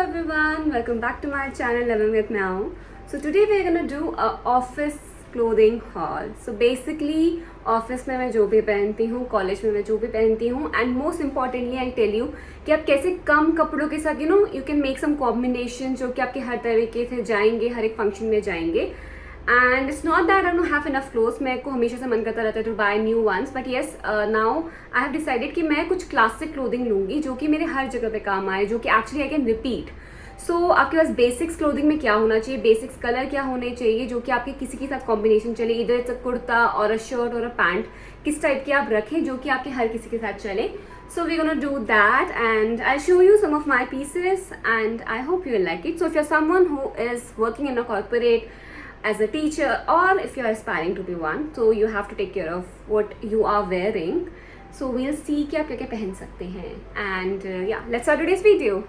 everyone, welcome back to my channel Living with Meow. So today we are going to do a office clothing haul. So basically office में मैं जो भी पहनती हूँ, college में मैं जो भी पहनती हूँ, and most importantly I tell you कि आप कैसे कम कपड़ों के साथ you can make some combination जो कि आपके हर तरीके से जाएंगे, हर एक फंक्शन में जाएंगे. And it's not that I don't have enough clothes. मेरे को हमेशा से मन करता रहता है to buy new ones, but yes now I have decided कि मैं कुछ क्लासिक क्लोथिंग लूँगी जो कि मेरे हर जगह पे काम आए, जो कि एक्चुअली आई कैन रिपीट. सो आपके पास बेसिक्स क्लोथिंग में क्या होना चाहिए, बेसिक्स कलर क्या होने चाहिए जो कि आपके किसी के साथ कॉम्बिनेशन चले, इधर इट्स अ कुर्ता और अ शर्ट और अ पैंट, किस टाइप के आप रखें जो कि आपके हर किसी के साथ चले. So we're gonna do that and I'll show you some of my pieces and I hope you will like it. So if you're someone who is working in a corporate as a teacher or if you're aspiring to be one, so you have to take care of what you are wearing. So we'll see कि आप क्या क्या पहन सकते हैं and yeah, let's start today's video.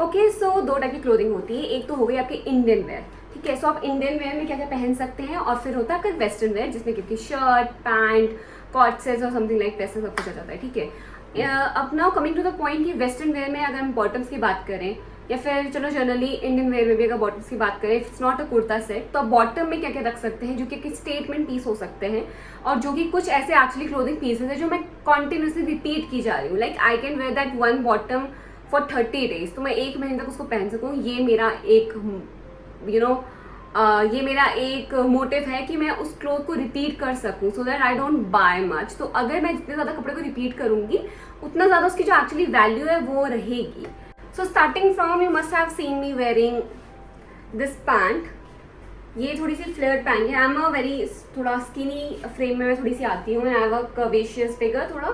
Okay so दो type की clothing होती है. एक तो हो गई आपके इंडियन वेयर, ठीक है. सो आप इंडियन वेयर में क्या क्या पहन सकते हैं, और फिर होता है आपका वेस्टर्न वेयर जिसमें क्योंकि शर्ट, पैंट, कॉट सेट्स और समथिंग लाइक वैसा सब कुछ आ जाता है, ठीक है. अब now coming to the point कि वेस्टर्न वेयर में अगर हम बॉटम्स की बात करें या फिर चलो जनरली इंडियन वेयर में भी अगर बॉटम्स की बात करें, it's not a kurta set, तो आप बॉटम में क्या क्या रख सकते हैं जो कि स्टेटमेंट पीस हो सकते हैं और जो कि कुछ ऐसे एक्चुअली क्लोथिंग पीसेस है जो मैं कॉन्टिन्यूसली रिपीट की जा रही हूँ. Like I can wear that one bottom for 30 days, तो मैं एक महीने तक उसको पहन सकूँ. ये मेरा एक ये मेरा एक मोटिव है कि मैं उस क्लोथ को रिपीट कर सकूँ so that I don't buy much. तो अगर मैं जितने ज़्यादा कपड़े को रिपीट करूँगी उतना ज़्यादा उसकी जो एक्चुअली वैल्यू है वो रहेगी. So starting from you must have seen me wearing this pant. ये थोड़ी सी फ्लेयर्ड पैंट है. आई एम अ वेरी थोड़ा स्किनी फ्रेम में मैं थोड़ी सी आती हूँ. आई हैव अ कर्वेशियस फिगर थोड़ा.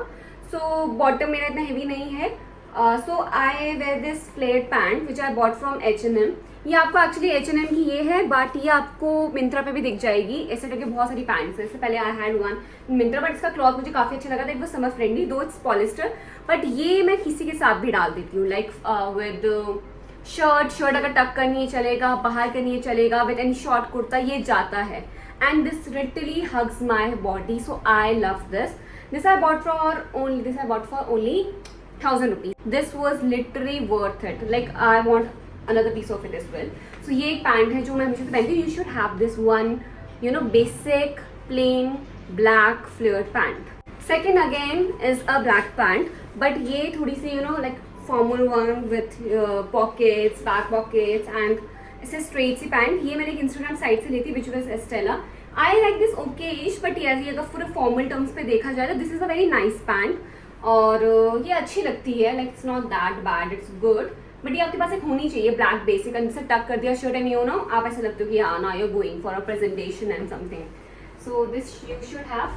सो बॉटम मेरा इतना हेवी नहीं है. So I wear this flared pant which I bought from H&M. ये आपको एक्चुअली H&M की ये है, बट ये आपको मिंत्रा पे भी दिख जाएगी. ऐसे करके बहुत सारी पैंट्स है. इससे पहले I had one Myntra, but इसका क्लॉथ मुझे काफ़ी अच्छा लगा था. इट वाज समर फ्रेंडली दो इट्स पॉलिस्टर, बट ये मैं किसी के साथ भी डाल देती हूँ. लाइक विद शर्ट अगर टक करनी है चलेगा, बाहर करनी है चलेगा, विद एनी शॉर्ट कुर्ता ये जाता है. And this literally hugs my body, so I love this. This I bought for only 1000 rupees. This was literally worth it. Like I want another piece of it as well. So ये एक pant है जो मैं हमेशा से पहनती हूँ. You should have this one, basic plain black flared pant. Second again is a black pant, but ये थोड़ी सी like formal one with pockets, back pockets and ऐसे straight सी पैंट. ये मैंने एक Instagram साइट से ली थी which was Estella. I like this okay-ish, but yes, ये अगर पूरे formal terms पे देखा जाए तो this is a very nice pant. और ये अच्छी लगती है. Like it's not that bad, it's good, but ये आपके पास एक होनी चाहिए ब्लैक बेसिक. अंदर से टक कर दिया शर्ट एंड आप ऐसा लगते हो कि हाँ ना you going for a presentation and something. So this you should have.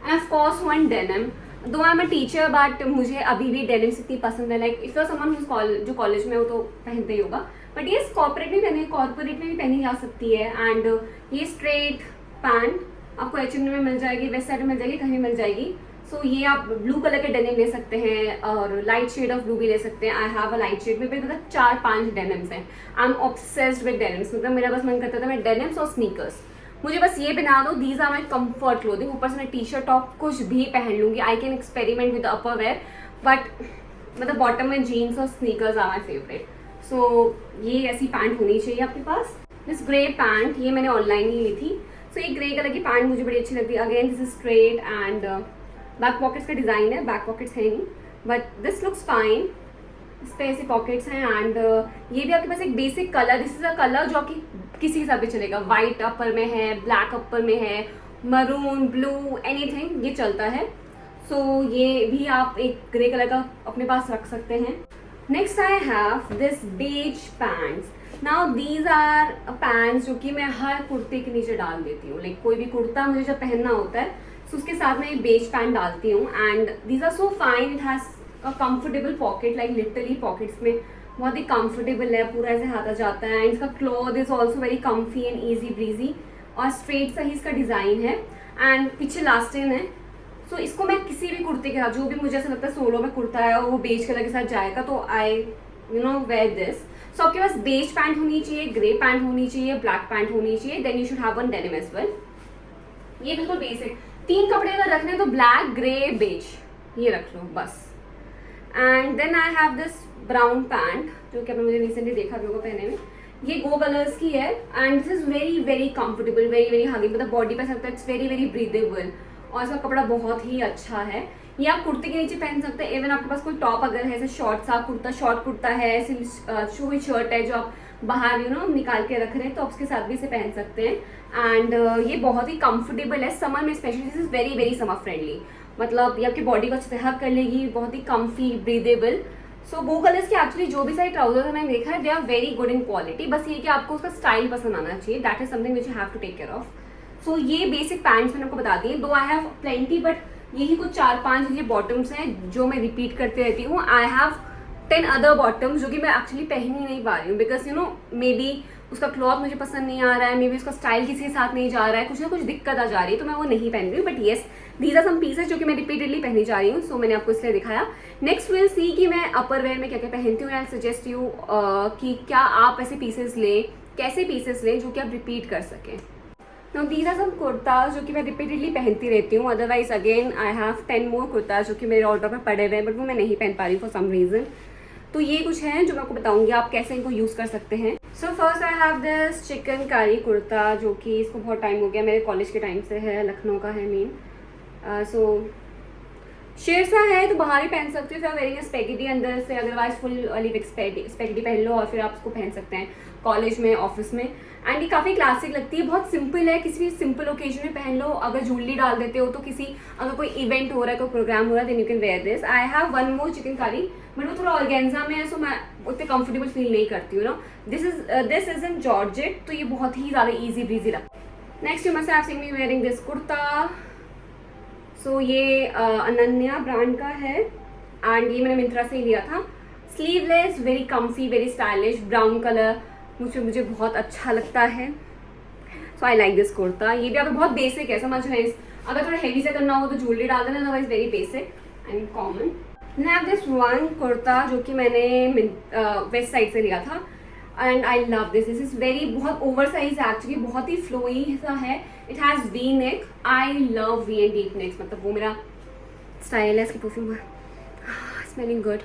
And of course one denim. Though I am a teacher but मुझे अभी भी डेनिम्स इतनी पसंद है. Like if you are someone जो कॉलेज में हो तो पहनते ही होगा, बट ये कॉर्पोरेट में भी पहनी जा सकती है. एंड ये स्ट्रेट पैंट आपको H&M में मिल जाएगी, वेस्ट साइड में मिल जाएगी, कहीं भी मिल जाएगी. सो ये आप ब्लू कलर के डेनिम ले सकते हैं और लाइट शेड ऑफ ब्लू भी ले सकते हैं. I have a light shade में मतलब 4-5 डेनिम्स हैं. I am obsessed with denims. मतलब मेरा बस मन करता था मैं डेनिम्स और स्नीकर्स मुझे बस ये पहना दो. These are my comfort clothing. ऊपर से मैं टी शर्ट टॉप कुछ भी पहन लूँगी. I can experiment with upper wear, but मतलब बॉटम में जीन्स और sneakers are my favourite. So ये ऐसी पैंट होनी चाहिए आपके पास. दिस ग्रे पैंट ये मैंने ऑनलाइन ही ली थी. सो ये ग्रे कलर की पैंट मुझे बड़ी अच्छी लगती है. Again this is straight and back pockets का डिज़ाइन है. बैक पॉकेट्स है नहीं, बट दिस लुक्स फाइन. इस पर ऐसे पॉकेट्स हैं. एंड ये भी आपके पास एक basic colour. This is a colour जो कि किसी के साथ भी चलेगा. वाइट अपर में है, ब्लैक अपर में है, मरून, ब्लू, एनीथिंग ये चलता है. सो ये भी आप एक ग्रे कलर का अपने पास रख सकते हैं. Next I have this beige pants. Now these are pants जो कि मैं हर कुर्ते के नीचे डाल देती हूँ. लाइक कोई भी कुर्ता मुझे जब पहनना होता है तो उसके साथ मैं बेज पैंट डालती हूँ. And these are so fine. It has a comfortable pocket. Like literally pockets में बहुत ही कंफर्टेबल है. पूरा ऐसे हाथ आ जाता है. एंड इसका cloth is also very comfy and easy breezy और स्ट्रेट सा ही इसका डिज़ाइन है. एंड पीछे लास्टिन है. सो इसको मैं किसी भी कुर्ते के साथ, जो भी मुझे ऐसा लगता है सोलो में कुर्ता है और वो बेज कलर के साथ जाएगा, तो आई वेयर दिस. सो आपके पास बेज पैंट होनी चाहिए, ग्रे पैंट होनी चाहिए, ब्लैक पैंट होनी चाहिए. Then you should have one denim as well. ये बिल्कुल बेसिक 3 कपड़े अगर रखने तो ब्लैक, ग्रे, बेज ये रख लो बस. And then I have this brown pant जो कि आपने मुझे रिसेंटली देखा भी होगा पहने में। ये गो कलर्स की है and this is very very comfortable, very very hugging, मतलब बॉडी पे सकता है, इट्स वेरी वेरी ब्रीदेबल और इसका कपड़ा बहुत ही अच्छा है। ये आप कुर्ते के नीचे पहन सकते हैं, इवन आपके पास कोई टॉप अगर है, ऐसे शॉर्ट सा कुर्ता, शॉर्ट कुर्ता है, ऐसे कोई शर्ट है जो आप बाहर निकाल के रख रहे हैं तो आप उसके साथ भी इसे पहन सकते हैं। एंड ये बहुत ही कंफर्टेबल है समर में specially, this is very very summer friendly, मतलब ये आपकी बॉडी को अच्छे से हग कर लेगी, बहुत ही comfy breathable. So go colours के एक्चुअली जो भी सारे ट्राउजर्स मैंने देखा है they are very good in quality, बस ये कि आपको उसका स्टाइल पसंद आना चाहिए, that is something which you have to take care of. So ये बेसिक पैंट्स मैंने आपको बता दिए, दो आई हैव प्लेंटी बट यही कुछ 4-5 ये बॉटम्स हैं जो मैं रिपीट करते रहती हूँ। आई हैव 10 अदर बॉटम्स जो कि मैं एक्चुअली पहन ही नहीं पा रही हूँ बिकॉज मे बी उसका क्लॉथ मुझे पसंद नहीं आ रहा है, मे बी उसका स्टाइल किसी के साथ नहीं जा रहा है, कुछ ना कुछ दिक्कत आ जा रही है तो मैं वो नहीं पहन रही हूँ। But yes, these are some pieces जो कि मैं रिपीटेडली पहनी जा रही हूँ, सो मैंने आपको इसलिए दिखाया। नेक्स्ट विल सी कि मैं अपर वेयर में क्या क्या पहनती हूँ। आई सजेस्ट यू कि क्या आप ऐसे पीसेस लें, कैसे पीसेस लें जो कि आप रिपीट कर सकें। Now these are some kurtas जो कि मैं रिपीटेडली पहनती रहती हूँ। Otherwise again I have 10 more kurtas जो कि मेरे ऑर्डर पर पड़े हुए हैं बट वो मैं नहीं पहन पा रही हूँ फॉर सम रीज़न। तो ये कुछ हैं जो मैं आपको बताऊंगी आप कैसे इनको यूज़ कर सकते हैं। So first I have this chikankari kurta जो कि इसको बहुत टाइम हो गया, मेरे कॉलेज के टाइम से है, लखनऊ का है मेन। सो शेर सा है तो बाहर ही पहन सकते हो, फिर आप वेरिंग स्पेगेटी अंदर से, अदरवाइज फुल वाली स्पेगेटी पहन लो और फिर आप उसको पहन सकते हैं कॉलेज में, ऑफिस में। एंड ये काफ़ी क्लासिक लगती है, बहुत सिंपल है, किसी भी सिंपल ओकेजन में पहन लो। अगर ज्वेलरी डाल देते हो तो अगर कोई इवेंट हो रहा है, कोई प्रोग्राम हो रहा है, then you can wear this. I have one more chikankari but वो थोड़ा ऑर्गेन्जा में है, सो मैं उतने कंफर्टेबल फील नहीं करती हूँ ना। दिस इज इन जॉर्जेट, तो ये बहुत ही ज़्यादा ईजी ब्रीजी लगता है। Next you must have seen me wearing this kurta. So ये अनन्या ब्रांड का है एंड ये मैंने मिंत्रा से ही लिया था। Sleeveless, very comfy, very stylish, brown colour मुझे बहुत अच्छा लगता है। So I like this kurta. ये भी आप बहुत बेसिक है, समझ रहे हैं, अगर थोड़ा हेवी से करना हो तो ज्वेलरी डाल देना, otherwise very basic and common. Then I have this one kurta जो कि मैंने वेस्ट साइड से लिया था and I love this is very, बहुत ओवर साइज एक्चुअली, बहुत ही फ्लोई सा है। It has V neck, I love V and deep necks, मतलब वो मेरा स्टाइल है। इसकी perfume smelling good,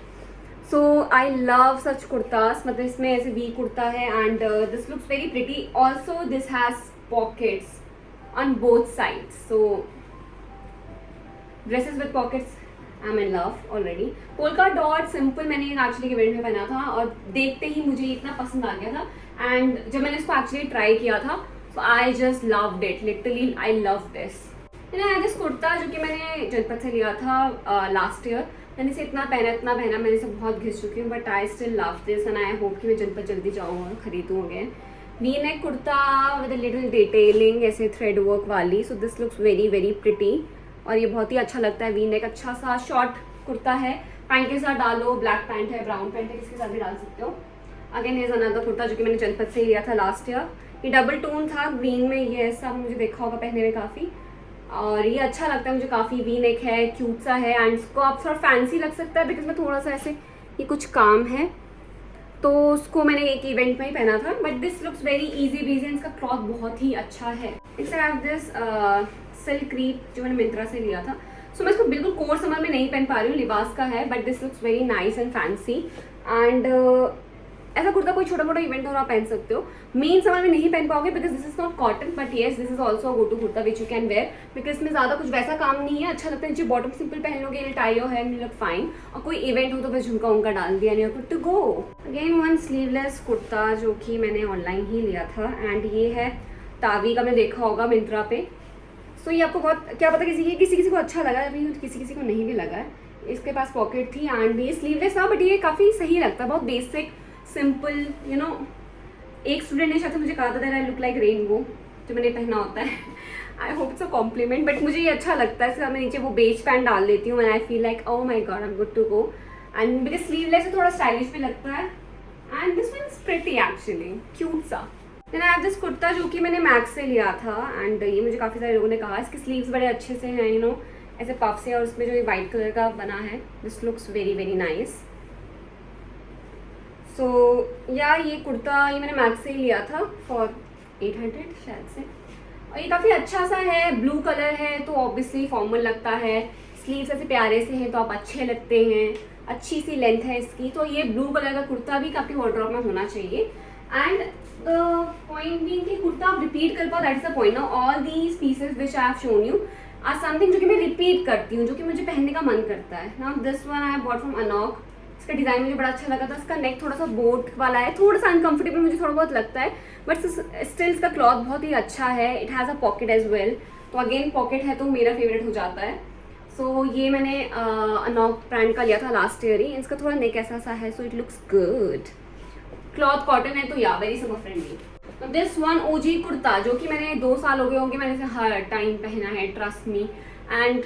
so I love such kurtas, मतलब इसमें ऐसे वी कुर्ता है and this looks very pretty. Also this has pockets on both sides, so dresses with pockets I am in love already. Polka dot simple मैंने actually event में पहना था और देखते ही मुझे इतना पसंद आ गया था एंड जब मैंने इसको एक्चुअली ट्राई किया था so I just loved it, literally I love this. And this kurta जो कि मैंने जनपद से लिया था लास्ट ईयर, मैंने इसे इतना पहना, मैंने इसे बहुत घिस चुकी हूँ but I still love this and I hope कि मैं जनपद जल्दी जाऊँ और खरीदूँ again. We neck kurta with a little detailing, ऐसे थ्रेड वर्क वाली, so this looks very very pretty और ये बहुत ही अच्छा लगता है। वी नेक अच्छा सा शॉर्ट कुर्ता है, पैंट के साथ डालो, ब्लैक पैंट है, ब्राउन पैंट है, किसके साथ भी डाल सकते हो। अगेन इज अनदर कुर्ता जो कि मैंने जनपद से लिया था लास्ट ईयर। ये डबल टोन था ग्रीन में, ये सब मुझे देखा होगा पहने में काफ़ी, और ये अच्छा लगता है मुझे काफ़ी। वी नेक है, क्यूट सा है एंड इसको आप थोड़ा फैंसी लग सकता है बिकॉज में थोड़ा सा ऐसे ये कुछ काम है, तो उसको मैंने एक इवेंट में ही पहना था but this looks very easy breezy and इसका क्लॉथ बहुत ही अच्छा है। Next I have this silk crepe जो मैंने मिंत्रा से लिया था। सो मैं इसको बिल्कुल कोर समर में नहीं पहन पा रही हूँ, लिबास का है but this looks very nice and fancy and ऐसा कुर्ता कोई छोटा मोटा इवेंट हो रहा पहन सकते हो। मेन समर में नहीं पहन पाओगे because this is not cotton but yes this is also go to kurta which you can wear because इसमें ज़्यादा कुछ वैसा काम नहीं है, अच्छा लगता है। नीचे बॉटम सिंपल पहन लोगे, टाई है एंड लुक फाइन, और कोई इवेंट हो तो बस झुमका उनका डाल दिया, नहीं good to go. Again one sleeveless kurta जो कि मैंने ऑनलाइन ही लिया था एंड ये है तावी का, मैंने देखा होगा मिंत्रा पे। सो ये आपको बहुत क्या पता किसी को अच्छा लगा, अभी किसी को नहीं भी लगा है। इसके पास पॉकेट थी एंड ये स्लीवलेस था बट ये काफ़ी सही लगता है, बहुत बेसिक सिंपल एक स्टूडेंट ने शायद मुझे कहा था that I look like rainbow, जो मैंने पहना होता है। I hope it's a compliment but मुझे ये अच्छा लगता है। इसके मैं नीचे वो बेज पैंट डाल देती हूँ and I feel like oh my god I am good to go and because sleeveless से थोड़ा स्टाइलिश भी लगता है and this one is pretty actually, cute सा। Then I have this kurta जो कि मैंने मैक्स से लिया था एंड ये मुझे काफ़ी सारे लोगों ने कहा इसके स्लीव्स बड़े अच्छे से हैं, ऐसे पफ से, और उसमें जो ये वाइट कलर का बना है this looks very very nice. So या ये कुर्ता ये मैंने मैक्स से ही लिया था फॉर 800 शायद से, और ये काफ़ी अच्छा सा है, ब्लू कलर है तो ऑब्वियसली फॉर्मल लगता है, स्लीव्स ऐसे प्यारे से हैं तो आप अच्छे लगते हैं अच्छी सी लेंथ है इसकी। तो ये ब्लू कलर का कुर्ता भी काफ़ी वार्डरोब में होना चाहिए। एंड द पॉइंट बीइंग कि कुर्ता आप रिपीट कर पाओ, that is the point. Now all these pieces which I have shown you are something जो कि मैं रिपीट करती हूँ, जो कि मुझे पहनने का मन करता है। Now this one I have bought from Anouk. इसका डिज़ाइन मुझे बड़ा अच्छा लगा था। इसका नेक थोड़ा सा बोट वाला है, थोड़ा सा अनकंफर्टेबल मुझे थोड़ा बहुत लगता है, बट स्टिल इसका क्लॉथ बहुत ही अच्छा है। It has a pocket as well, तो अगेन पॉकेट है तो मेरा फेवरेट हो जाता है। सो ये मैंने अनॉक ब्रांड का लिया था लास्ट ईयर ही। इसका थोड़ा नेक ऐसा सा है, so it looks good. Cloth cotton है तो या very summer friendly. This one OG kurta, जो कि मैंने 2 साल हो गए होंगे मैंने इसे हर टाइम पहना है, ट्रस्ट मी। एंड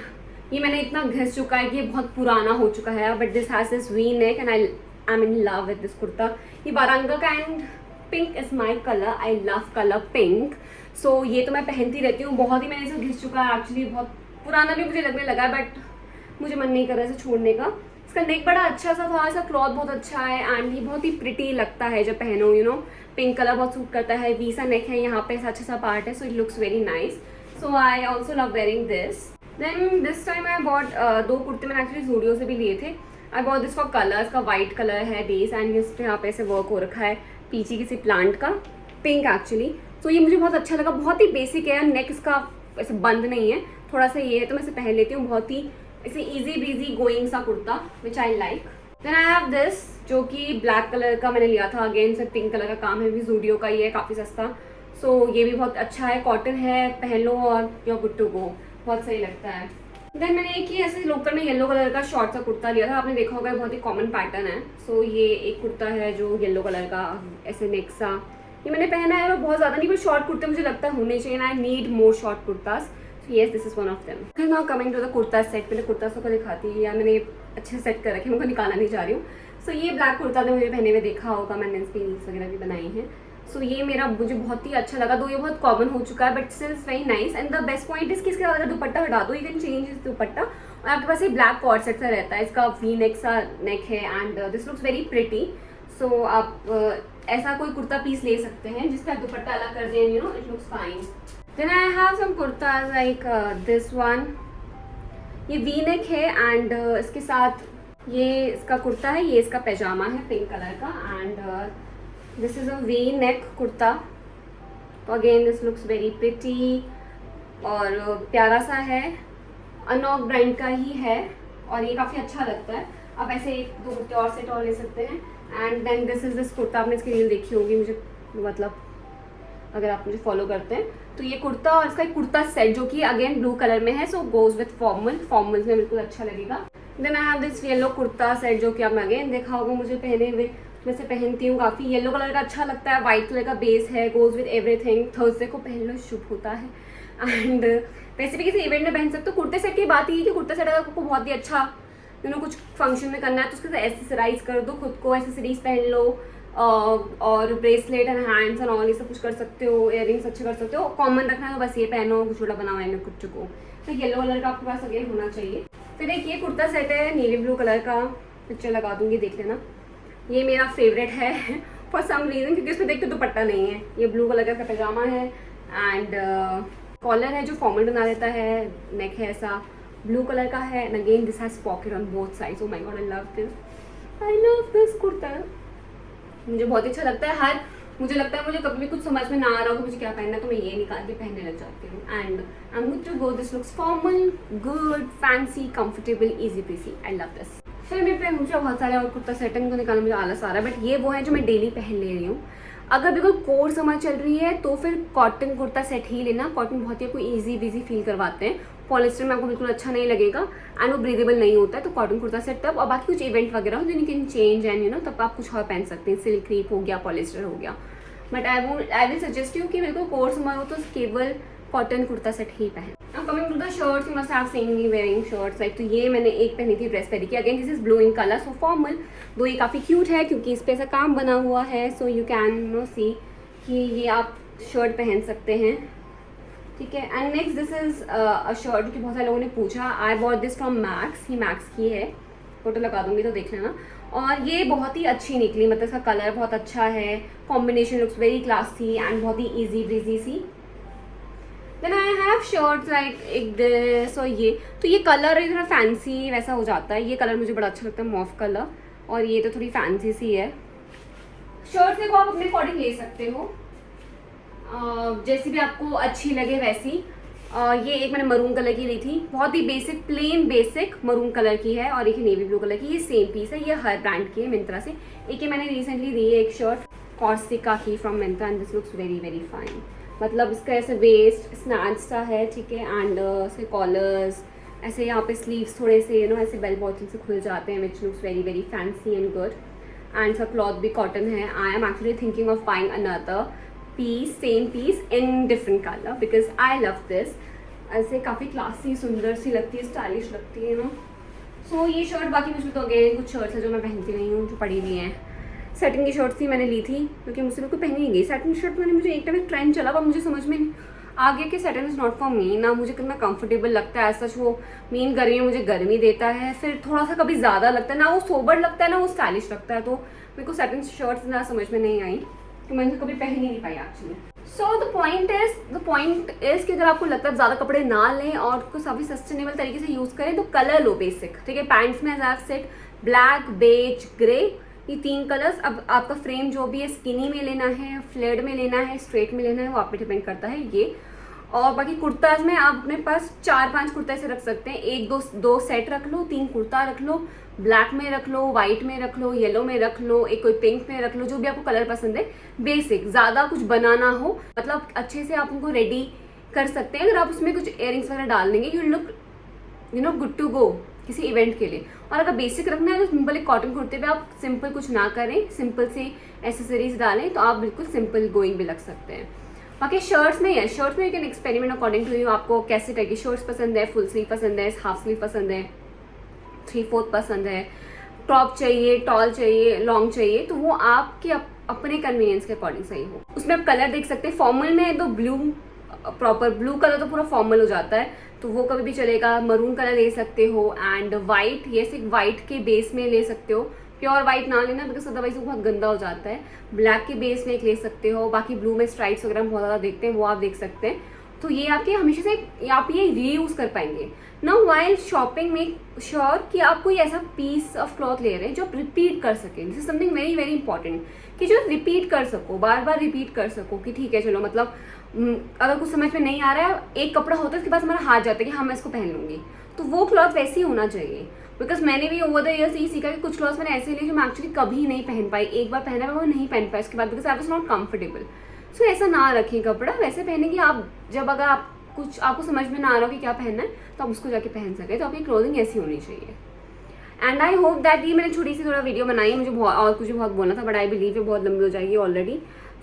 ये मैंने इतना घिस चुका है कि ये बहुत पुराना हो चुका है, but this has this V neck and I am in love with this kurta. ये बारंगा का and pink is my colour, I love colour pink. So ये तो मैं पहनती रहती हूँ, बहुत ही मैंने इसे घिस चुका है एक्चुअली, बहुत पुराना भी मुझे लगने लगा है, बट मुझे मन नहीं कर रहा इसे छोड़ने का। इसका नेक बड़ा अच्छा सा था, इसका क्लॉथ बहुत अच्छा है एंड ये बहुत ही प्रिटी लगता है जब पहनो, यू नो। पिंक कलर बहुत सूट करता है, वी सा नेक है, यहाँ पे अच्छा सा पार्ट है, so it looks very nice. So I also love wearing this. Then this time I bought 2 कुर्ते मैंने एक्चुअली ज़ूडियो से भी लिए थे। I bought this for colour. इसका वाइट कलर है बेस एंड इस पे यहाँ पे ऐसे वर्क हो रखा है पीछे किसी प्लांट का, पिंक एक्चुअली। तो ये मुझे बहुत अच्छा लगा, बहुत ही बेसिक है, नेक इसका ऐसे बंद नहीं है, थोड़ा सा ये है तो मैं इसे पहन लेती हूँ। बहुत ही ऐसे इजी ब्रीजी गोइंग सा kurta which I like. Then I have this, जो कि ब्लैक कलर का मैंने लिया था, अगेन से पिंक कलर का काम है, भी ज़ूडियो का ही है, काफ़ी सस्ता। सो ये भी बहुत अच्छा है, कॉटन है, पहन लो और you are good to go, बहुत सही लगता है। देन मैंने एक ही ऐसे लोकल में येलो कलर का शॉर्ट सा कुर्ता लिया था, आपने देखा होगा बहुत ही कॉमन पैटर्न है। सो ये एक कुर्ता है जो येलो कलर का ऐसे नेक सा, ये मैंने पहना है, और बहुत ज़्यादा नहीं, पर शॉर्ट कुर्ते मुझे लगता है होने चाहिए, I need more short kurtas. So yes, this is one of them. फिर now coming to the kurta set. मैंने कुर्ता को दिखाती है, या मैंने अच्छे से सेट कर रखे, मैं उनको निकालना नहीं चाह रही हूँ। सो ये ब्लैक कुर्ता तो मुझे पहने हुए देखा होगा, मैंने इस पर रील्स वगैरह भी बनाई हैं। सो ये मुझे बहुत ही अच्छा लगा, दो ये बहुत कॉमन हो चुका है, but still very nice. And the best point is कि इसके अगर दुपट्टा हटा दो, यू कैन चेंज इस दुपट्टा, और आपके पास ये ब्लैक कॉर्ड सेट सा रहता है। इसका वी नेक सा नेक है and this looks very pretty. So आप ऐसा कोई कुर्ता पीस ले सकते हैं जिसका आप दुपट्टा अलग कर दें, you know, it looks fine. Then I have some kurtas like this one. ये वी नेक है एंड इसके साथ ये इसका कुर्ता है, ये इसका पैजामा है पिंक कलर का, and this is a V neck kurta. तो again this looks very pretty और प्यारा सा है, अनॉक ब्रांड का ही है और ये काफ़ी अच्छा लगता है। आप ऐसे 1-2 कुर्ते और सेट और ले सकते हैं। And then this is this kurta, आपने इसकी रील देखी होगी, मुझे मतलब अगर आप मुझे फॉलो करते हैं तो ये कुर्ता और इसका एक कुर्ता सेट जो कि अगेन ब्लू कलर में है, सो गोज विथ फॉर्मल्स में बिल्कुल अच्छा लगेगा। Then I have this yellow kurta set जो कि आपने अगेन देखा होगा मुझे पहने हुए, मैं से पहनती हूँ काफ़ी। येलो कलर का अच्छा लगता है, वाइट कलर का बेस है, गोज विथ एवरीथिंग। थर्सडे को पहन लो, शुभ होता है। एंड वैसे भी किसी इवेंट में पहन सकते हो। कुर्ते सेट की बात ये है कि कुर्ता सेट अगर आपको बहुत ही अच्छा कुछ फंक्शन में करना है तो उसके साथ एसेसराइज कर दो खुद को, एसेसरीज पहन लो और bracelet and hands and all ये सब कुछ कर सकते हो, इयररिंग्स अच्छे कर सकते हो। कॉमन रखना है तो बस ये पहनो, कुछ छोटा बना हुआ है कुछ को। तो येलो कलर का आपके पास अगेन होना चाहिए। फिर एक ये कुर्ता सेट है नीली ब्लू कलर का, पिक्चर लगा दूंगी देख लेना। ये मेरा फेवरेट है फॉर सम रीज़न, क्योंकि उसमें देखते दुपट्टा नहीं है। ये ब्लू कलर का पैजामा है एंड कॉलर है जो फॉर्मल बना देता है, नेक है ऐसा ब्लू कलर का है, and again this has pocket on both sides. Oh my god, I love this kurta, मुझे बहुत अच्छा लगता है। मुझे लगता है मुझे कभी भी कुछ समझ में ना आ रहा हो कि मुझे क्या पहनना है तो मैं ये निकाल के पहनने लग जाती हूँ। And I am good to go, this looks formal, good, fancy, comfortable, easy piece, I love this. फिर मेरे पे मुझे बहुत सारे और कुर्ता सेटिंग को निकालने मुझे आलस आ रहा है, बट ये वो है जो मैं डेली पहन ले रही हूँ। अगर बिल्कुल कोल्ड समर चल रही है तो फिर कॉटन कुर्ता सेट ही लेना। कॉटन बहुत ही आपको ईजी बीजी फील करवाते हैं, पॉलिस्टर में आपको बिल्कुल अच्छा नहीं लगेगा एंड वो ब्रीदेबल नहीं होता है। तो कॉटन कुर्ता सेट तब, और बाकी कुछ इवेंट वगैरह हो then you can change and तब आप कुछ और पहन सकते हैं, सिल्क क्रीप हो गया, पॉलिस्टर हो गया। But I will suggest you कि बिल्कुल कोल्ड समर हो तो केवल कॉटन कुर्ता सेट ही पहन। अब coming to the shirts, you must have seen me wearing shirts like, तो ये मैंने एक पहनी थी ड्रेस पहनी की, again this is blue in colour, so formal. दो ये काफ़ी क्यूट है क्योंकि इस पर ऐसा काम बना हुआ है, सो यू कैन सी कि ये आप शर्ट पहन सकते हैं, ठीक है। And next this is a shirt जो कि बहुत सारे लोगों ने पूछा, आई bought this from max, he max की है, फोटो लगा दूंगी तो देख लेना। और ये बहुत ही अच्छी निकली, मतलब इसका कलर बहुत अच्छा है, combination looks very classy and बहुत ही ईजी ब्रीजी सी। Then I have shirts like एक दिस और ये, तो ये कलर है थोड़ा फैंसी वैसा हो जाता है, ये कलर मुझे बड़ा अच्छा लगता है मॉफ कलर, और ये तो थोड़ी फैंसी सी है। शर्ट्स देखो आप अपने अकॉर्डिंग ले सकते हो, जैसी भी आपको अच्छी लगे वैसी। ये एक मैंने मरून कलर की ली थी, बहुत ही basic plain basic maroon colour की है, और एक नेवी ब्लू कलर की, ये सेम पीस है, ये हर ब्रांड की है मिंत्रा से। एक ये मैंने रिसेंटली ली है एक शर्ट कॉर्सिका की from Myntra and this looks very very fine. मतलब इसका ऐसे वेस्ट स्नैच सा है, ठीक है, एंड ऐसे कॉलर्स ऐसे यहाँ पे स्लीव्स थोड़े से ऐसे बेल बॉटम से खुल जाते हैं, which looks very very fancy and good, and इसका क्लॉथ भी कॉटन है। I am actually thinking of buying another piece, same piece in different colour because I love this. ऐसे काफ़ी क्लासी सुंदर सी लगती है, स्टाइलिश लगती है सो ये शर्ट, बाकी मुझे तो अगेन कुछ शर्ट्स है जो मैं पहनती नहीं हूँ, जो पड़ी हुई हैं। सेटिंग की शर्ट थी मैंने ली थी क्योंकि मुझसे बिल्कुल पहनी नहीं गई सेटिंग शर्ट। मैंने मुझे एक टाइम एक ट्रेंड चला, पर मुझे समझ में आगे कि setting is not for me, ना मुझे कितना कंफर्टेबल लगता है। ऐसा वो मेन गर्मी में मुझे गर्मी देता है, फिर थोड़ा सा कभी ज़्यादा लगता है, ना वो सोबर लगता है ना वो स्टाइलिश लगता है, तो मेरे को सेटिंग शर्ट्स ना समझ में नहीं आई, तो मैंने कभी पहन ही नहीं पाई actually. So the point is कि अगर आपको लगता है ज़्यादा कपड़े ना लें और कुछ काफ़ी सस्टेनेबल तरीके से यूज़ करें तो कलर लो बेसिक, ठीक है। पैंट्स में as I set black, beige, grey, ये 3 कलर्स। अब आपका फ्रेम जो भी है स्किनी में लेना है, फ्लेड में लेना है, स्ट्रेट में लेना है, वो आप पे डिपेंड करता है ये। और बाकी कुर्ताज में आप अपने पास 4-5 कुर्ता ऐसे रख सकते हैं, 1-2 सेट रख लो, 3 कुर्ता रख लो, ब्लैक में रख लो, वाइट में रख लो, येलो में रख लो, एक कोई पिंक में रख लो, जो भी आपको कलर पसंद है। बेसिक, ज़्यादा कुछ बनाना हो, मतलब अच्छे से आप उनको रेडी कर सकते हैं। अगर आप उसमें कुछ इयरिंग्स वगैरह डाल देंगे, you look good to go किसी इवेंट के लिए। और अगर बेसिक रखना है तो सिंपल एक कॉटन कुर्ते पे आप सिंपल कुछ ना करें, सिंपल से एसेसरीज डालें, तो आप बिल्कुल सिंपल गोइंग भी लग सकते हैं। बाकी शर्ट्स में है, शर्ट्स में you can experiment according to you, आपको कैसे टाइप की शर्ट्स पसंद है, फुल स्लीव पसंद है, हाफ स्लीव पसंद है, 3/4 पसंद है, टॉप चाहिए, टॉल चाहिए, लॉन्ग चाहिए, तो वो आपके अपने कन्वीनियंस के अकॉर्डिंग सही हो। उसमें आप कलर देख सकते हैं, फॉर्मल में है तो ब्लू, प्रॉपर ब्लू कलर तो पूरा फॉर्मल हो जाता है, तो वो कभी भी चलेगा। मरून कलर ले सकते हो, एंड वाइट, ये सिर्फ वाइट के बेस में ले सकते हो, प्योर वाइट ना लेना बिकॉज अदरवाइज वो बहुत गंदा हो जाता है। ब्लैक के बेस में एक ले सकते हो, बाकी ब्लू में स्ट्राइप्स वगैरह बहुत ज़्यादा देखते हैं, वो आप देख सकते हैं। तो ये आपके हमेशा से आप ये रीयूज़ कर पाएंगे। Now while shopping make sure कि आप कोई ऐसा पीस ऑफ क्लॉथ ले रहे हैं जो आप रिपीट कर सकें। This is something very very important, कि जो रिपीट कर सको, बार बार रिपीट कर सको, कि ठीक है चलो मतलब अगर कुछ समझ में नहीं आ रहा है, एक कपड़ा होता है उसके बाद हमारा हाथ जाता है कि हाँ मैं इसको पहन लूँगी, तो वो क्लॉथ वैसे ही होना चाहिए। बिकॉज मैंने भी ओवर द ईयर्स ये सीखा कि कुछ क्लॉथ्स मैंने ऐसे लिए जो मैं एक्चुअली कभी नहीं पहन पाई, एक बार पहना मैं वो नहीं पहन पाई उसके बाद, because I was not comfortable. So ऐसा ना रखें कपड़ा, वैसे पहने कि आप जब अगर आप कुछ आपको समझ में ना आ रहा हो कि क्या पहनना है तो आप उसको जाके पहन सके, तो आपकी क्लोथिंग ऐसी होनी चाहिए। एंड आई होप दैट ये मैंने छोटी सी थोड़ा वीडियो बनाई है, मुझे और कुछ बहुत बोलना था बट आई बिलीव ये बहुत लंबी हो जाएगी already.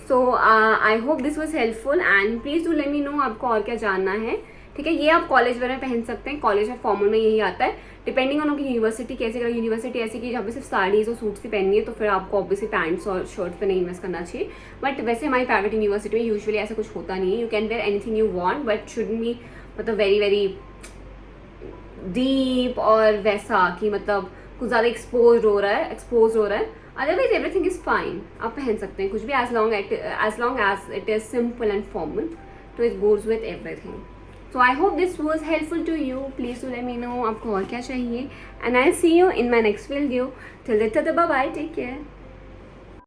So I hope this was helpful and please do let me know आपको और क्या जानना है, ठीक है। ये आप कॉलेज वेयर में पहन सकते हैं, कॉलेज में फॉर्मल में यही आता है, डिपेंडिंग ऑन आपकी यूनिवर्सिटी कैसे। अगर यूनिवर्सिटी ऐसी कि जहाँ पे सिर्फ साड़ीज़ और सूट्स ही पहननी है तो फिर आपको ऑब्वियसली पैंट्स और शर्ट्स पे नहीं इन्वेस्ट करना चाहिए। बट वैसे हमारी प्राइवेट यूनिवर्सिटी में यूजुअली ऐसा कुछ होता नहीं है, you can wear anything you want but shouldn't be मतलब वेरी वेरी डीप और वैसा कि मतलब कुछ ज़्यादा एक्सपोज हो रहा है। अदरवाइज एवरीथिंग इज़ फाइन, आप पहन सकते हैं कुछ भी as long as it is simple and formal, तो it goes with everything. So I hope this was helpful to you. Please do let me know आपको और क्या चाहिए, and I'll see you in my next video. Till then, bye bye. Take care.